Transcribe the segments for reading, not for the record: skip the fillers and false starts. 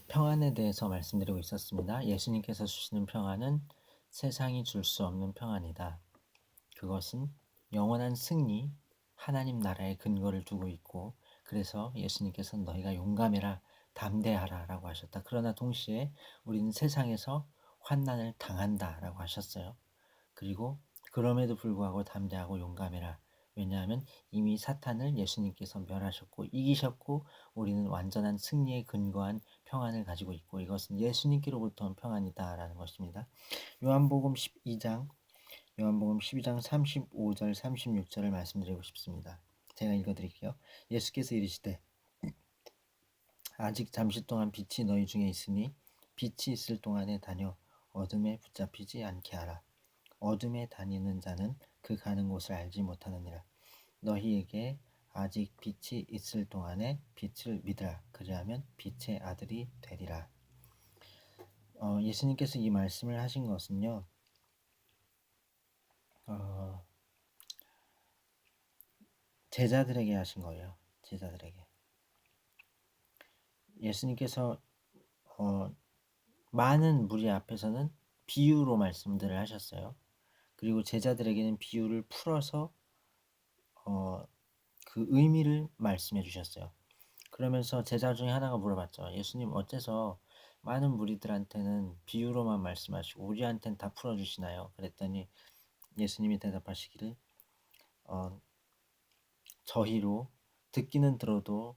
평안에 대해서 말씀드리고 있었습니다. 예수님께서 주시는 평안은 세상이 줄 수 없는 평안이다. 그것은 영원한 승리, 하나님 나라에 근거를 두고 있고, 그래서 예수님께서는 너희가 용감해라, 담대하라 라고 하셨다. 그러나 동시에 우리는 세상에서 환난을 당한다 라고 하셨어요. 그리고 그럼에도 불구하고 담대하고 용감해라. 왜냐하면 이미 사탄을 예수님께서 멸하셨고 이기셨고, 우리는 완전한 승리에 근거한 평안을 가지고 있고, 이것은 예수님께로부터 온 평안이다라는 것입니다. 요한복음 12장 35절 36절을 말씀드리고 싶습니다. 제가 읽어드릴게요. 예수께서 이르시되 아직 잠시 동안 빛이 너희 중에 있으니 빛이 있을 동안에 다녀 어둠에 붙잡히지 않게 하라. 어둠에 다니는 자는 그 가는 곳을 알지 못하느니라. 너희에게 아직 빛이 있을 동안에 빛을 믿으라. 그리하면 빛의 아들이 되리라. 예수님께서 이 말씀을 하신 것은요, 어, 제자들에게 하신 거예요. 제자들에게. 예수님께서 많은 무리 앞에서는 비유로 말씀들을 하셨어요. 그리고 제자들에게는 비유를 풀어서 그 의미를 말씀해 주셨어요. 그러면서 제자 중에 하나가 물어봤죠. 예수님, 어째서 많은 무리들한테는 비유로만 말씀하시고 우리한테는 다 풀어주시나요? 그랬더니 예수님이 대답하시기를 저희로 듣기는 들어도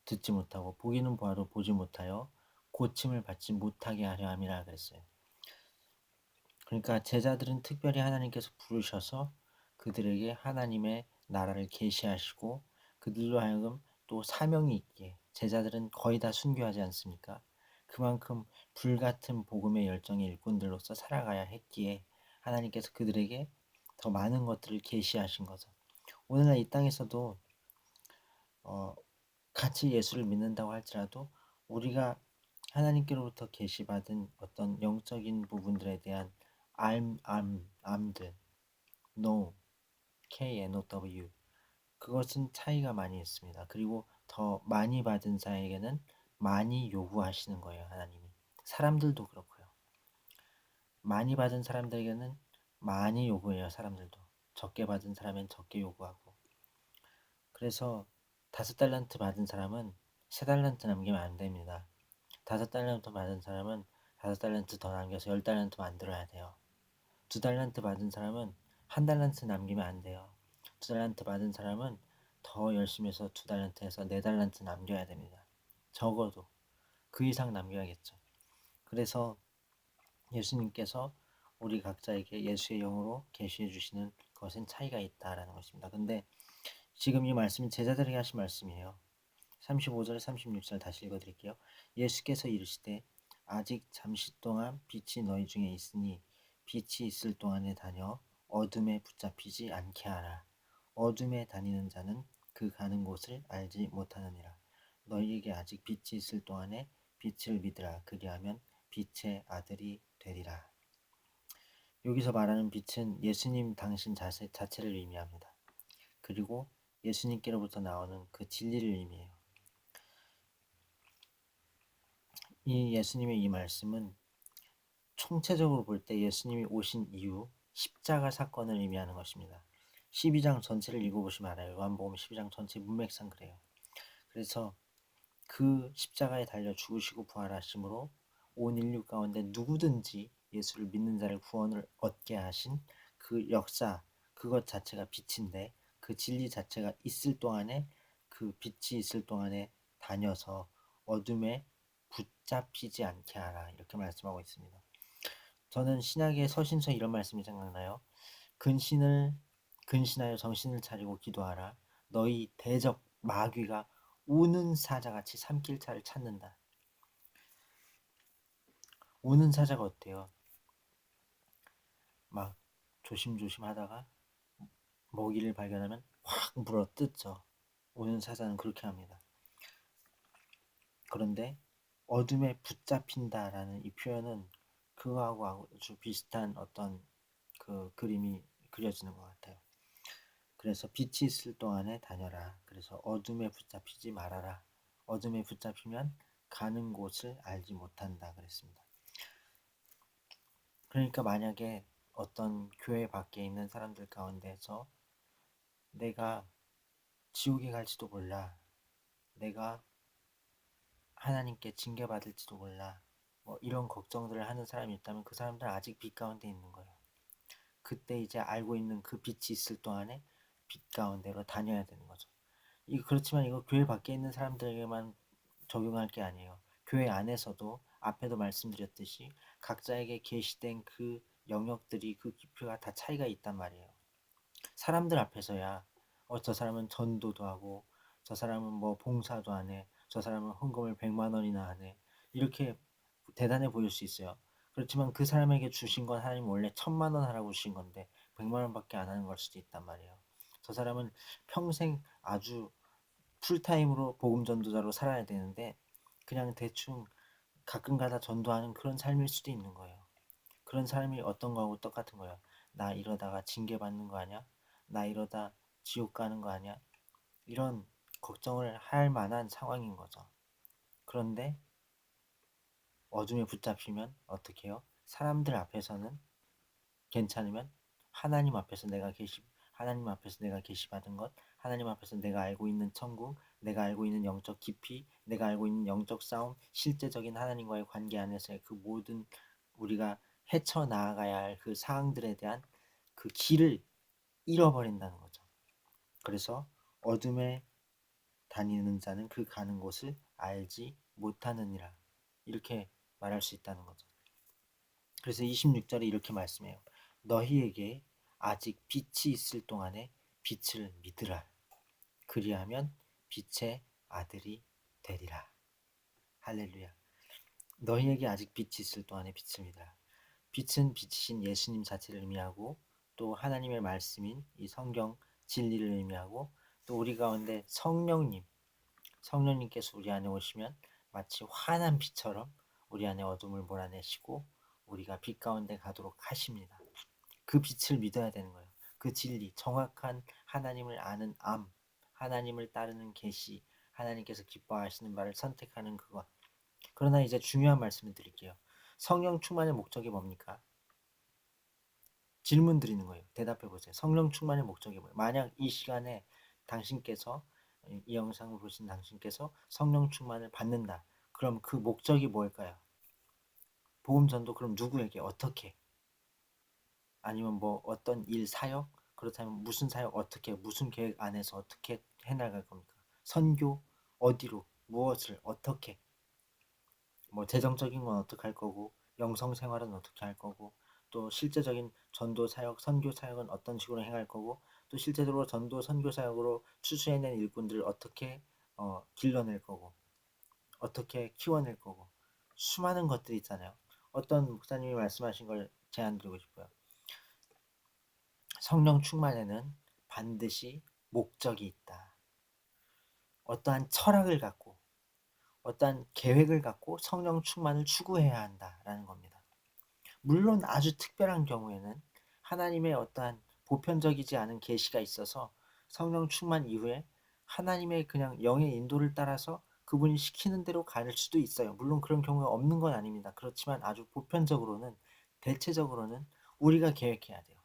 듣지 못하고 보기는 보아도 보지 못하여 고침을 받지 못하게 하려 함이라 그랬어요. 그러니까 제자들은 특별히 하나님께서 부르셔서 그들에게 하나님의 나라를 계시하시고, 그들로 하여금 또 사명이 있게, 제자들은 거의 다 순교하지 않습니까? 그만큼 불같은 복음의 열정의 일꾼들로서 살아가야 했기에 하나님께서 그들에게 더 많은 것들을 계시하신 거죠. 오늘날 이 땅에서도 같이 예수를 믿는다고 할지라도 우리가 하나님께로부터 계시받은 어떤 영적인 부분들에 대한 암들, know, K-N-O-W, 그것은 차이가 많이 있습니다. 그리고 더 많이 받은 자에게는 많이 요구하시는 거예요, 하나님이. 사람들도 그렇고요. 많이 받은 사람들에게는 많이 요구해요, 사람들도. 적게 받은 사람은 적게 요구하고. 그래서 5달란트 받은 사람은 3달란트 남기면 안 됩니다. 5달란트 받은 사람은 5달란트 더 남겨서 10달란트 만들어야 돼요. 2달란트 받은 사람은 1달란트 남기면 안 돼요. 2달란트 받은 사람은 더 열심히 해서 2달란트 해서 4달란트 남겨야 됩니다. 적어도 그 이상 남겨야겠죠. 그래서 예수님께서 우리 각자에게 예수의 영으로 계시해 주시는 것은 차이가 있다라는 것입니다. 근데 지금 이 말씀은 제자들에게 하신 말씀이에요. 35절 36절 다시 읽어드릴게요. 예수께서 이르시되 아직 잠시 동안 빛이 너희 중에 있으니 빛이 있을 동안에 다녀 어둠에 붙잡히지 않게 하라. 어둠에 다니는 자는 그 가는 곳을 알지 못하느니라. 너희에게 아직 빛이 있을 동안에 빛을 믿으라. 그리하면 빛의 아들이 되리라. 여기서 말하는 빛은 예수님 당신 자체를 의미합니다. 그리고 예수님께로부터 나오는 그 진리를 의미해요. 이 예수님의 이 말씀은 총체적으로 볼 때 예수님이 오신 이후 십자가 사건을 의미하는 것입니다. 12장 전체를 읽어보시면 알아요. 요한복음 12장 전체 문맥상 그래요. 그래서 그 십자가에 달려 죽으시고 부활하심으로 온 인류 가운데 누구든지 예수를 믿는 자를 구원을 얻게 하신 그 역사, 그것 자체가 빛인데, 그 진리 자체가 있을 동안에, 그 빛이 있을 동안에 다녀서 어둠에 붙잡히지 않게 하라, 이렇게 말씀하고 있습니다. 저는 신약의 서신서에 이런 말씀이 생각나요. 근신하여 정신을 차리고 기도하라. 너희 대적 마귀가 우는 사자같이 삼킬자를 찾는다. 우는 사자가 어때요? 막 조심조심 하다가 먹이를 발견하면 확 물어뜯죠. 우는 사자는 그렇게 합니다. 그런데 어둠에 붙잡힌다라는 이 표현은 그거하고 아주 비슷한 어떤 그 그림이 그려지는 것 같아요. 그래서 빛이 있을 동안에 다녀라. 그래서 어둠에 붙잡히지 말아라. 어둠에 붙잡히면 가는 곳을 알지 못한다 그랬습니다. 그러니까 만약에 어떤 교회 밖에 있는 사람들 가운데서 내가 지옥에 갈지도 몰라, 내가 하나님께 징계받을지도 몰라, 뭐 이런 걱정들을 하는 사람이 있다면 그 사람들은 아직 빛 가운데 있는 거예요. 그때 이제 알고 있는 그 빛이 있을 동안에 빛 가운데로 다녀야 되는 거죠. 그렇지만 이거 교회 밖에 있는 사람들에게만 적용할 게 아니에요. 교회 안에서도 앞에도 말씀드렸듯이 각자에게 계시된 그 영역들이, 그 기표가 다 차이가 있단 말이에요. 사람들 앞에서야 저 사람은 전도도 하고, 저 사람은 뭐 봉사도 하네, 저 사람은 헌금을 100만 원이나 하네, 이렇게 대단해 보일 수 있어요. 그렇지만 그 사람에게 주신 건 하나님 원래 1000만 원 하라고 주신 건데 100만 원밖에 안 하는 걸 수도 있단 말이에요. 저 사람은 평생 아주 풀타임으로 복음 전도자로 살아야 되는데 그냥 대충 가끔가다 전도하는 그런 삶일 수도 있는 거예요. 그런 사람이 어떤 거하고 똑같은 거예요. 나 이러다가 징계받는 거 아니야? 나 이러다 지옥 가는 거 아니야? 이런 걱정을 할 만한 상황인 거죠. 그런데 어둠에 붙잡히면 어떻게 해요? 사람들 앞에서는 괜찮으면 하나님 앞에서 내가 계시받은 것, 하나님 앞에서 내가 알고 있는 천국, 내가 알고 있는 영적 깊이, 내가 알고 있는 영적 싸움, 실제적인 하나님과의 관계 안에서의 그 모든 우리가 헤쳐 나아가야 할 그 사항들에 대한 그 길을 잃어버린다는 거죠. 그래서 어둠에 다니는 자는 그 가는 곳을 알지 못하느니라, 이렇게 말할 수 있다는 거죠. 그래서 26절에 이렇게 말씀해요. 너희에게 아직 빛이 있을 동안에 빛을 믿으라. 그리하면 빛의 아들이 되리라. 할렐루야. 너희에게 아직 빛이 있을 동안에 빛을 믿으라. 빛은 빛이신 예수님 자체를 의미하고, 또 하나님의 말씀인 이 성경 진리를 의미하고, 또 우리 가운데 성령님께서 우리 안에 오시면 마치 환한 빛처럼 우리 안에 어둠을 몰아내시고 우리가 빛 가운데 가도록 하십니다. 그 빛을 믿어야 되는 거예요. 그 진리, 정확한 하나님을 아는 하나님을 따르는 계시, 하나님께서 기뻐하시는 바를 선택하는 그것. 그러나 이제 중요한 말씀을 드릴게요. 성령 충만의 목적이 뭡니까? 질문 드리는 거예요. 대답해 보세요. 성령 충만의 목적이 뭐예요? 만약 이 시간에 당신께서, 이 영상을 보신 당신께서 성령 충만을 받는다. 그럼 그 목적이 뭘까요? 복음 전도 그럼 누구에게 어떻게? 아니면 뭐 어떤 일 사역? 그렇다면 무슨 사역 어떻게, 무슨 계획 안에서 어떻게 해나갈 겁니까? 선교 어디로, 무엇을 어떻게? 뭐 재정적인 건 어떻게 할 거고, 영성 생활은 어떻게 할 거고, 또 실제적인 전도 사역, 선교 사역은 어떤 식으로 행할 거고, 또 실제적으로 전도 선교 사역으로 추수해낸 일꾼들을 어떻게 길러낼 거고, 어떻게 키워낼 거고, 수많은 것들이 있잖아요. 어떤 목사님이 말씀하신 걸 제안드리고 싶어요. 성령 충만에는 반드시 목적이 있다. 어떠한 철학을 갖고, 어떠한 계획을 갖고 성령 충만을 추구해야 한다라는 겁니다. 물론 아주 특별한 경우에는 하나님의 어떠한 보편적이지 않은 계시가 있어서 성령 충만 이후에 하나님의 그냥 영의 인도를 따라서 그분이 시키는 대로 갈 수도 있어요. 물론 그런 경우가 없는 건 아닙니다. 그렇지만 아주 보편적으로는, 대체적으로는 우리가 계획해야 돼요.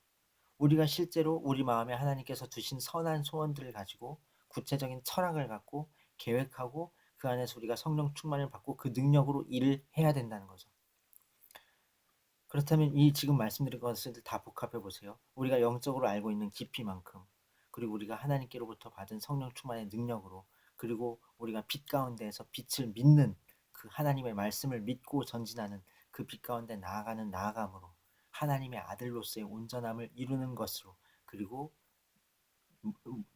우리가 실제로 우리 마음에 하나님께서 두신 선한 소원들을 가지고 구체적인 철학을 갖고 계획하고 그 안에서 우리가 성령 충만을 받고 그 능력으로 일을 해야 된다는 거죠. 그렇다면 이 지금 말씀드린 것을 다 복합해 보세요. 우리가 영적으로 알고 있는 깊이만큼, 그리고 우리가 하나님께로부터 받은 성령 충만의 능력으로, 그리고 우리가 빛 가운데에서 빛을 믿는 그 하나님의 말씀을 믿고 전진하는 그 빛 가운데 나아가는 나아감으로 하나님의 아들로서의 온전함을 이루는 것으로, 그리고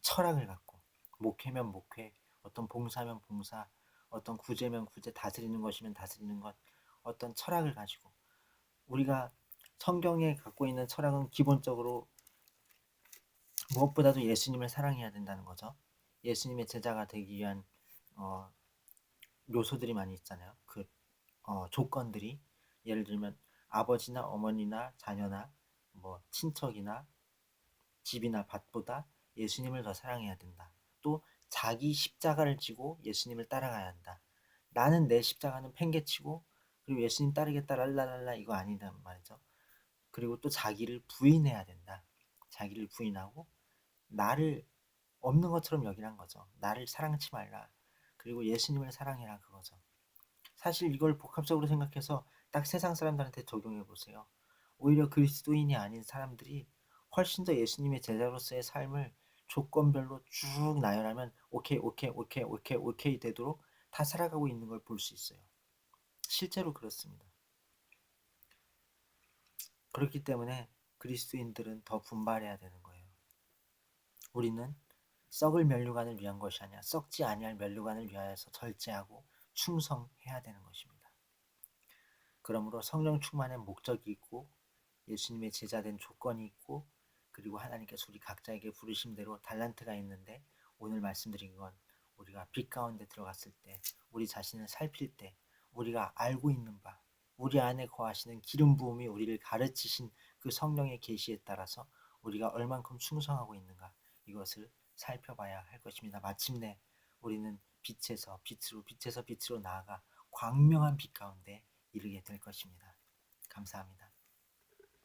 철학을 갖고 목회면 목회, 어떤 봉사면 봉사, 어떤 구제면 구제, 다스리는 것이면 다스리는 것, 어떤 철학을 가지고 우리가 성경에 갖고 있는 철학은 기본적으로 무엇보다도 예수님을 사랑해야 된다는 거죠. 예수님의 제자가 되기 위한 어, 요소들이 많이 있잖아요. 그 조건들이, 예를 들면 아버지나 어머니나 자녀나 뭐 친척이나 집이나 밭보다 예수님을 더 사랑해야 된다. 또 자기 십자가를 지고 예수님을 따라가야 한다. 나는 내 십자가는 팽개치고 그리고 예수님 따르겠다 랄랄랄라 이거 아니다 말이죠. 그리고 또 자기를 부인해야 된다. 자기를 부인하고 나를 없는 것처럼 여기란 거죠. 나를 사랑치 말라. 그리고 예수님을 사랑해라 그거죠. 사실 이걸 복합적으로 생각해서 딱 세상 사람들한테 적용해 보세요. 오히려 그리스도인이 아닌 사람들이 훨씬 더 예수님의 제자로서의 삶을 조건별로 쭉 나열하면 오케이 오케이 오케이 오케이 오케이 되도록 다 살아가고 있는 걸 볼 수 있어요. 실제로 그렇습니다. 그렇기 때문에 그리스도인들은 더 분발해야 되는 거예요. 우리는 썩을 면류관을 위한 것이 아니라 썩지 아니할 면류관을 위하여서 절제하고 충성해야 되는 것입니다. 그러므로 성령 충만의 목적이 있고 예수님의 제자된 조건이 있고 그리고 하나님께서 우리 각자에게 부르심대로 달란트가 있는데 오늘 말씀드린 건 우리가 빛 가운데 들어갔을 때 우리 자신을 살필 때 우리가 알고 있는 바 우리 안에 거하시는 기름 부음이 우리를 가르치신 그 성령의 계시에 따라서 우리가 얼만큼 충성하고 있는가 이것을 살펴봐야 할 것입니다. 마침내 우리는 빛에서 빛으로 나아가 광명한 빛 가운데 이르게 될 것입니다. 감사합니다.